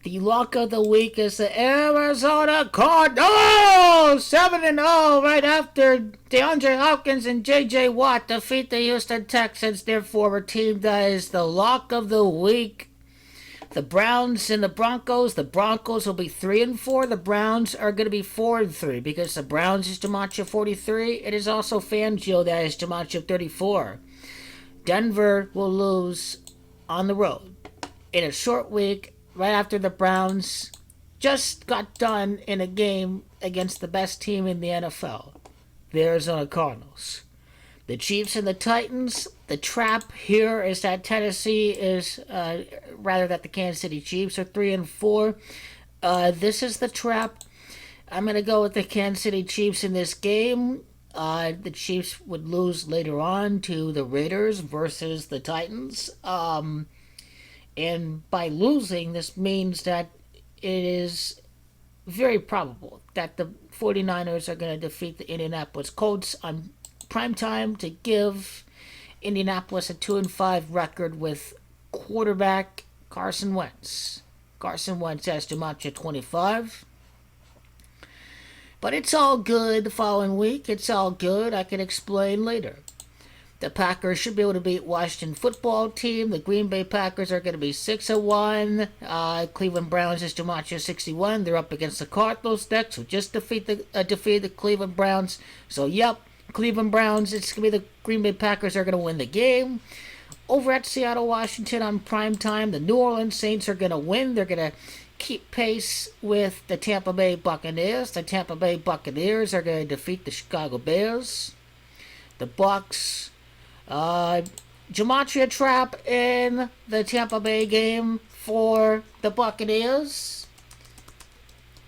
The lock of the week is the Arizona Cardinals, 7-0, right after DeAndre Hopkins and J.J. Watt defeat the Houston Texans, their former team. That is the lock of the week. The Browns and the Broncos. The Broncos will be 3-4. The Browns are going to be 4-3 because the Browns is Gematria 43. It is also Fangio that is Gematria 34. Denver will lose on the road in a short week right after the Browns just got done in a game against the best team in the NFL, the Arizona Cardinals. The Chiefs and the Titans. The trap here is that Tennessee is, rather that the Kansas City Chiefs are 3-4. This is the trap. I'm going to go with the Kansas City Chiefs in this game. The Chiefs would lose later on to the Raiders versus the Titans. And by losing, this means that it is very probable that the 49ers are going to defeat the Indianapolis Colts on primetime to give Indianapolis a 2-5 record with quarterback Carson Wentz. Carson Wentz has Gematria 25. But it's all good the following week. It's all good. I can explain later. The Packers should be able to beat Washington football team. The Green Bay Packers are going to be 6-1. Cleveland Browns is Gematria 61. They're up against the Cardinals next, who just defeated the Cleveland Browns. So, yep, Cleveland Browns. It's going to be the Green Bay Packers are going to win the game. Over at Seattle, Washington on primetime, the New Orleans Saints are going to win. They're going to keep pace with the Tampa Bay Buccaneers. The Tampa Bay Buccaneers are going to defeat the Chicago Bears. The Bucs. Gematria trap in the Tampa Bay game for the Buccaneers.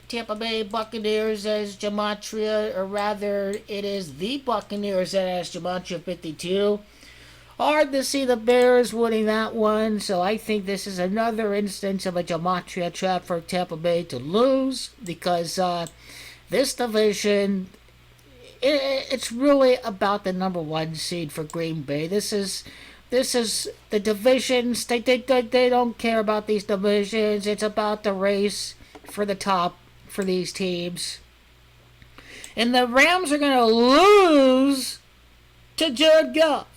Tampa Bay Buccaneers as Gematria, or rather, it is the Buccaneers that has Gematria 52. Hard to see the Bears winning that one, so I think this is another instance of a Gematria trap for Tampa Bay to lose, because this division, it's really about the number one seed for Green Bay. This is the divisions. They don't care about these divisions. It's about the race for the top for these teams. And the Rams are going to lose to Jared Goff.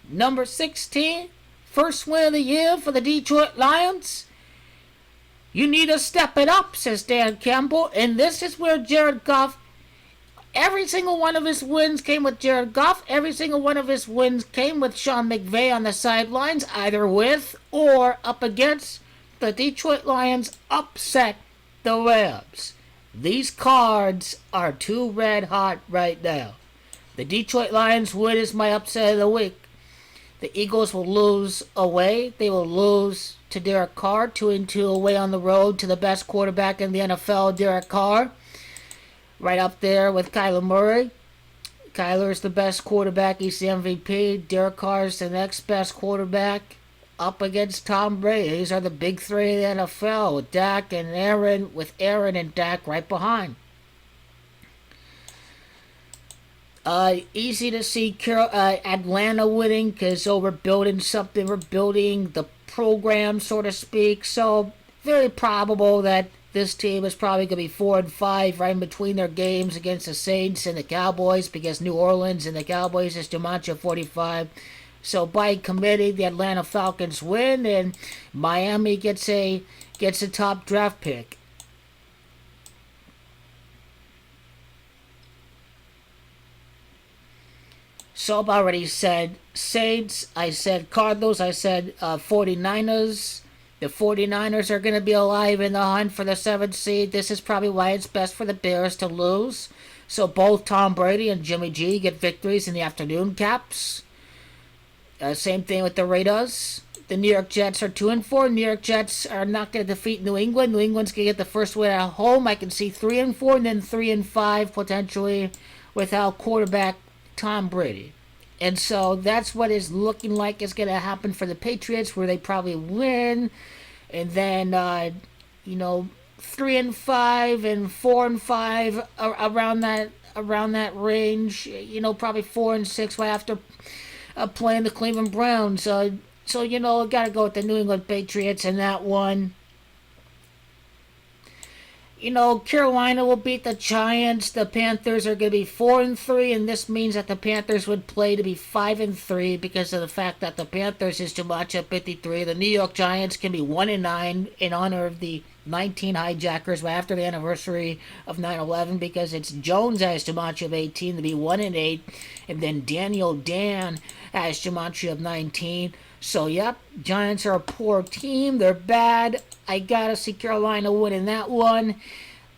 Number 16, first win of the year for the Detroit Lions. You need to step it up, says Dan Campbell. And this is where Jared Goff, every single one of his wins came with Jared Goff. Every single one of his wins came with Sean McVay on the sidelines, either with or up against the Detroit Lions upset the Rams. These cards are too red hot right now. The Detroit Lions win is my upset of the week. The Eagles will lose away. They will lose to Derek Carr, 2-2 away on the road to the best quarterback in the NFL, Derek Carr. Right up there with Kyler Murray. Kyler is the best quarterback. He's the MVP. Derek Carr is the next best quarterback. Up against Tom Brady. These are the big three in the NFL with Dak and Aaron, with Aaron and Dak right behind. Easy to see Atlanta winning because we're building something. We're building the program, so to speak. So very probable that this team is probably going to be 4-5 right in between their games against the Saints and the Cowboys, because New Orleans and the Cowboys is Gematria 45. So by committee, the Atlanta Falcons win, and Miami gets a top draft pick. So I've already said Saints, I said Cardinals, I said 49ers. The 49ers are going to be alive in the hunt for the 7th seed. This is probably why it's best for the Bears to lose. So both Tom Brady and Jimmy G get victories in the afternoon caps. Same thing with the Raiders. The New York Jets are 2-4. New York Jets are not going to defeat New England. New England's going to get the first win at home. I can see 3-4 and then 3-5 potentially without quarterback Tom Brady. And so that's what is looking like is going to happen for the Patriots, where they probably win. And then, 3-5 and 4-5 around that range. Probably 4-6 right after playing the Cleveland Browns. So got to go with the New England Patriots in that one. Carolina will beat the Giants. The Panthers are going to be 4-3, and this means that the Panthers would play to be 5-3 because of the fact that the Panthers is to match up 53. The New York Giants can be 1-9 in honor of the 19 hijackers after the anniversary of 9/11 because it's Jones has gematria of 18 to be 1-8, and then Daniel Dan has gematria of 19. So, yep, Giants are a poor team. They're bad. I gotta see Carolina winning that one.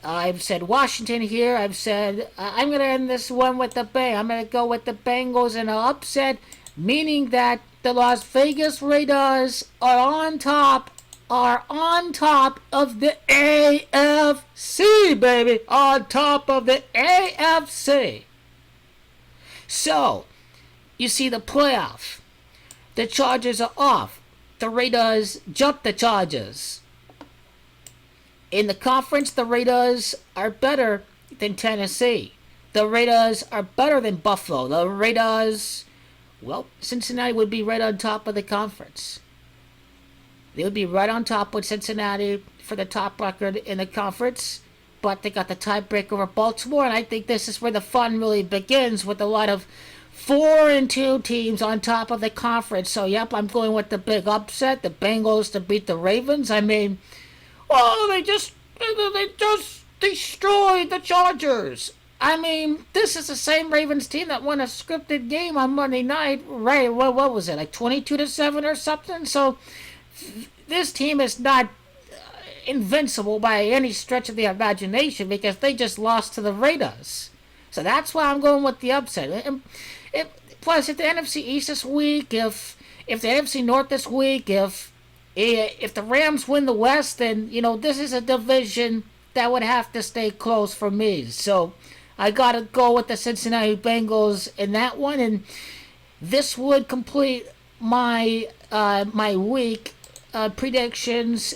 I've said Washington here. I've said I'm gonna end this one with the Bengals. I'm gonna go with the Bengals in an upset, meaning that the Las Vegas Raiders are on top of the AFC, baby, on top of the AFC. So, you see the playoff. The Chargers are off. The Raiders jump the Chargers. In the conference, the Raiders are better than Tennessee. The Raiders are better than Buffalo. The Raiders, well, Cincinnati would be right on top of the conference. They would be right on top with Cincinnati for the top record in the conference. But they got the tiebreaker over Baltimore, and I think this is where the fun really begins with a lot of 4-2 teams on top of the conference. So, yep, I'm going with the big upset, the Bengals to beat the Ravens. I mean, they just destroyed the Chargers. I mean, this is the same Ravens team that won a scripted game on Monday night, right? What was it, like 22-7 or something? So, this team is not invincible by any stretch of the imagination because they just lost to the Raiders. So that's why I'm going with the upset. Plus, if the NFC East this week, if the NFC North this week, if the Rams win the West, then, this is a division that would have to stay close for me. So I got to go with the Cincinnati Bengals in that one. And this would complete my week predictions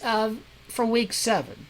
for Week 7.